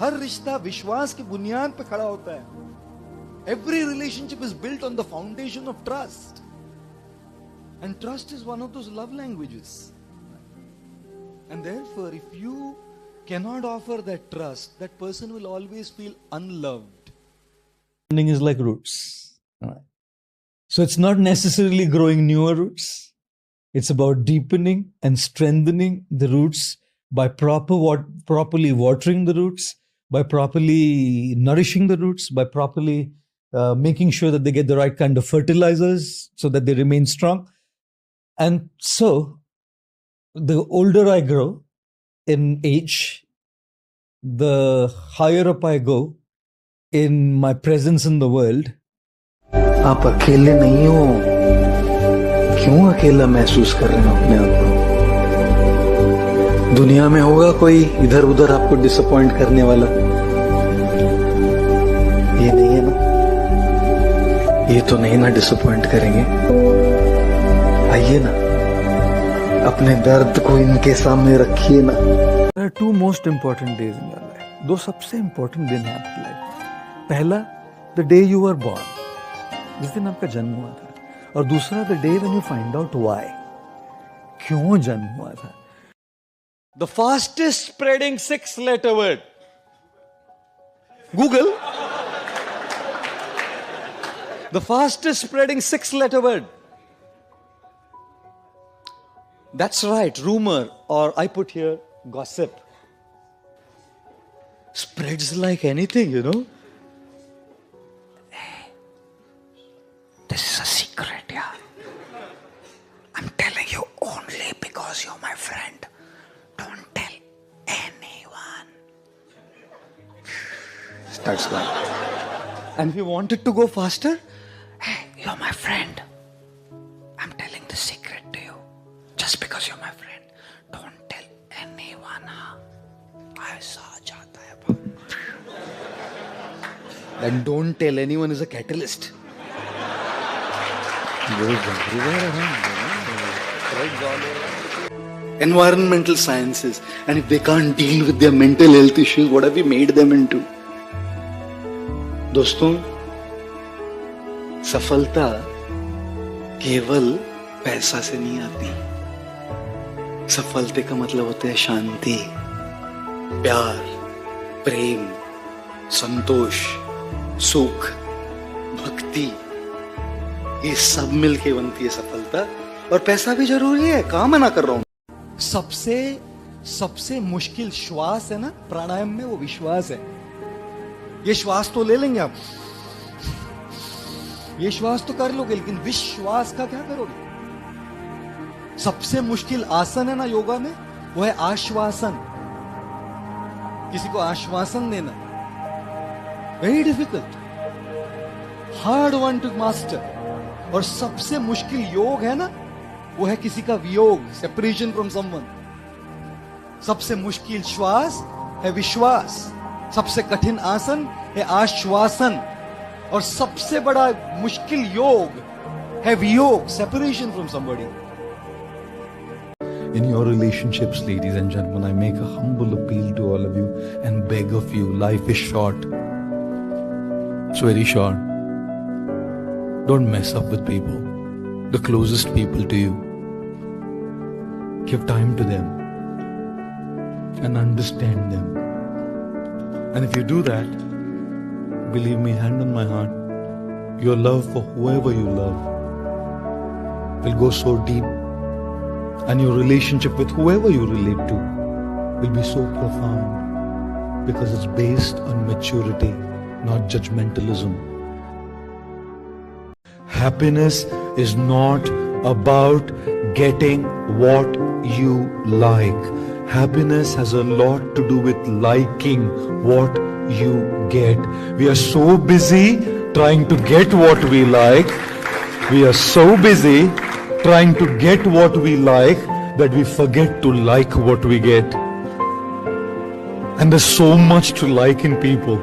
हर रिश्ता विश्वास की बुनियाद पे खड़ा होता है. Every relationship is built on the foundation of trust. And trust is one of those love languages. And therefore, if you cannot offer that trust, that person will always feel unloved. Is like roots. So it's not necessarily growing newer roots. It's about deepening and strengthening the roots by properly watering the roots, by properly nourishing the roots, by properly making sure that they get the right kind of fertilizers so that they remain strong. And so the older I grow in age, the higher up I go in my presence in the world. आप अकेले नहीं हो. क्यों अकेला महसूस कर रहे हो अपने आप को? दुनिया में होगा कोई इधर उधर आपको डिसअपॉइंट करने वाला? ये नहीं है ना? ये तो नहीं ना डिसअपॉइंट करेंगे. आइए ना, अपने दर्द को इनके सामने रखिए ना. There are two most important days in your life. दो सबसे important दिन हैं आपकी लाइफ. पहला, the day you were born, जिस दिन आपका जन्म हुआ था. और दूसरा, the day when you find out why, क्यों जन्म हुआ था. The fastest spreading 6-letter word. Google. The fastest spreading 6-letter word. That's right, rumor, or I put here gossip. Spreads like anything, you know. Hey, this is a secret, yeah. I'm telling you only because you're my friend. Don't tell anyone. Starts going. And if you want it to go faster, hey, you're my friend. I'm telling the secret to you. Just because you're my friend. Don't tell anyone, huh? ऐसा जाता है. Then don't tell anyone is a catalyst. Environmental sciences, and if they can't deal with their mental health issues, what have we made them into? दोस्तों, सफलता केवल पैसा से नहीं आती. सफलते का मतलब होता है शांति, प्यार, प्रेम, संतोष, सुख, भक्ति. ये सब मिलके बनती है सफलता. और पैसा भी जरूरी है, कहां मना कर रहा हूं. सबसे मुश्किल श्वास है ना प्राणायाम में, वो विश्वास है. ये श्वास तो ले लेंगे आप, ये श्वास तो कर लोगे, लेकिन विश्वास का क्या करोगे? सबसे मुश्किल आसन है ना योगा में, वो है आश्वासन. किसी को आश्वासन देना, very difficult, hard one two master. और सबसे मुश्किल योग है ना, वो है किसी का वियोग, सेपरेशन फ्रॉम समवन. सबसे मुश्किल श्वास है विश्वास, सबसे कठिन आसन है आश्वासन, और सबसे बड़ा मुश्किल योग है वियोग, separation from somebody. In your relationships, ladies and gentlemen, I make a humble appeal to all of you and beg of you, life is short. It's very short. Don't mess up with people, the closest people to you. Give time to them and understand them. And if you do that, believe me, hand on my heart, your love for whoever you love will go so deep, and your relationship with whoever you relate to will be so profound, because it's based on maturity, not judgmentalism. Happiness is not about getting what you like. Happiness has a lot to do with liking what you get. We are so busy trying to get what we like. We are so busy trying to get what we like that we forget to like what we get. And there's so much to like in people.